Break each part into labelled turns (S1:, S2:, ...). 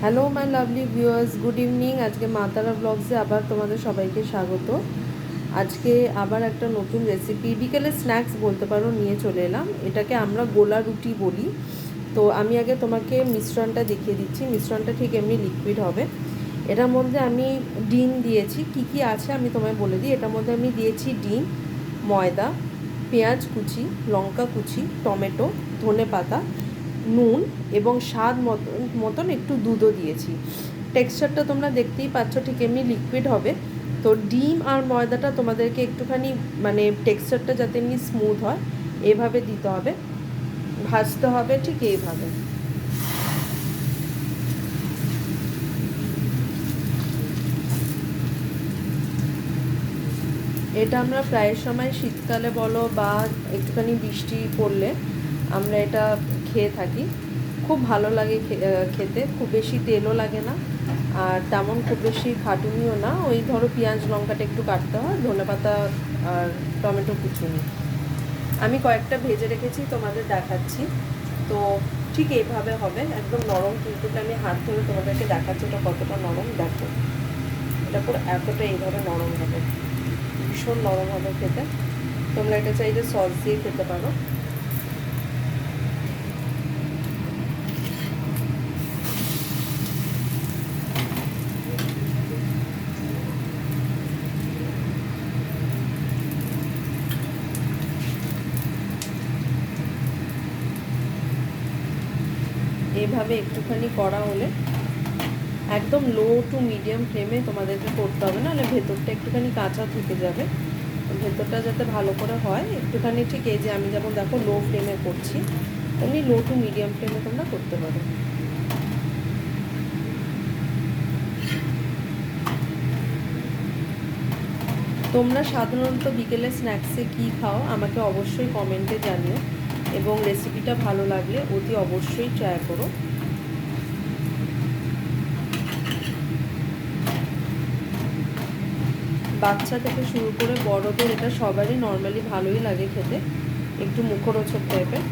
S1: Hello my lovely viewers, good evening. আজকে মা তারা ব্লগসে আবার তোমাদের সবাইকে স্বাগত। আজকে আবার একটা নতুন রেসিপি, বিকেলের স্ন্যাক্স বলতে পারো, নিয়ে চলে এলাম। এটাকে আমরা গোলা রুটি বলি। তো আমি আগে তোমাকে মিশ্রণটা দেখিয়ে দিচ্ছি। মিশ্রণটা ঠিক এমনি লিকুইড হবে। এটার মধ্যে আমি ডিম দিয়েছি। কি কি আছে আমি তোমায় বলে দিই। এটার মধ্যে আমি দিয়েছি ডিম, ময়দা, পেঁয়াজ কুচি, লঙ্কা কুচি, টমেটো, ধনেপাতা, নুন এবং স্বাদ মতন একটু দুধও দিয়েছি। টেক্সচারটা তোমরা দেখতেই পাচ্ছ, ঠিক এমনি লিকুইড হবে। তো ডিম আর ময়দাটা তোমাদেরকে একটুখানি মানে টেক্সচারটা যাতে এমনি স্মুথ হয় এভাবে দিতে হবে, ভাজতে হবে ঠিক এইভাবে। এটা আমরা প্রায় সময় শীতকালে বলো বা একটুখানি বৃষ্টি পড়লে আমরা এটা খেয়ে থাকি। খুব ভালো লাগে খেতে। খুব বেশি তেলও লাগে না, আর তেমন খুব বেশি খাটুনিও না। ওই ধরো পেঁয়াজ লঙ্কাটা একটু কাটতে হয়, ধনেপাতা আর টমেটো কুচুনি। আমি কয়েকটা ভেজে রেখেছি, তোমাদের দেখাচ্ছি। তো ঠিক এইভাবে হবে, একদম নরম। কিন্তু আমি হাত ধরে তোমাদেরকে দেখাচ্ছি এটা কতটা নরম। দেখো, এটা পুরো এতটা এইভাবে নরম হবে, ভীষণ নরম হবে খেতে। তোমরা এটা চাইলে সস দিয়ে খেতে পারো। এভাবে একটুখানি করা হলে, একদম লো টু মিডিয়াম ফ্লেমে তোমাদেরকে করতে হবে, নাহলে ভেতরটা একটুখানি কাঁচা থেকে যাবে। ভেতরটা যাতে ভালো করে হয় একটুখানি, ঠিক এই যে আমি যেমন দেখো লো ফ্লেমে করছি, তেমনি লো টু মিডিয়াম ফ্লেমে তোমরা করতে পারো। তোমরা সাধারণত বিকেলে স্ন্যাক্সে কী খাও আমাকে অবশ্যই কমেন্টে জানিও, এবং রেসিপিটা ভালো লাগলে অতি অবশ্যই ট্রাই করো। বাচ্চা থেকে শুরু করে বড়দের এটা সবারই নর্মালি ভালোই লাগে খেতে, একটু মুখরোচক টাইপের।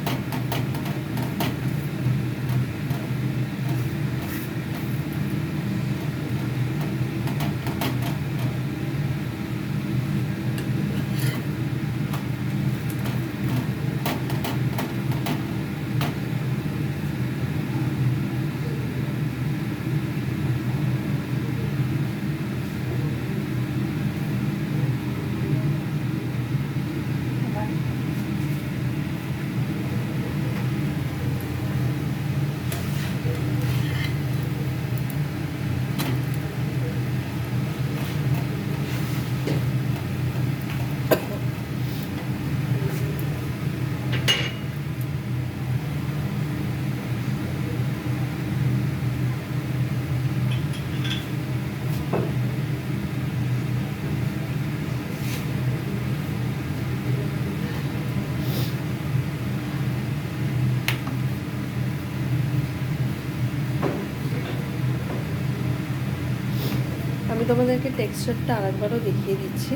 S1: আমি তোমাদেরকে টেক্সচারটা আরেকবারও দেখিয়ে দিচ্ছি।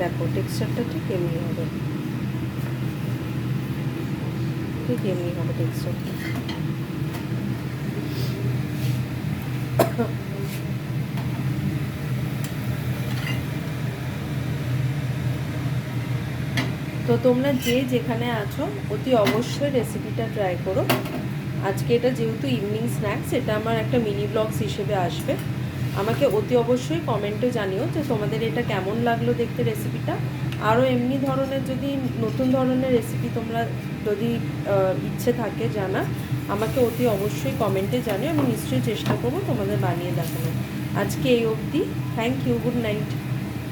S1: দেখো, টেক্সচারটা ঠিক এমনি হবে, ঠিক এমনি হবে টেক্সচারটা। তো তোমরা যে যেখানে আছো অতি অবশ্যই রেসিপিটা ট্রাই করো। আজকে এটা যেহেতু ইভিনিং স্ন্যাক্স, এটা আমার একটা মিনি ব্লগস হিসেবে আসবে। আমাকে অতি অবশ্যই কমেন্টে জানিও যে তোমাদের এটা কেমন লাগলো দেখতে রেসিপিটা। আরও এমনি ধরনের যদি নতুন ধরনের রেসিপি তোমরা যদি ইচ্ছে থাকে জানা, আমাকে অতি অবশ্যই কমেন্টে জানিও। আমি নিশ্চয়ই চেষ্টা করবো তোমাদের বানিয়ে দেখানো। আজকে এই অবধি। Thank you, good night.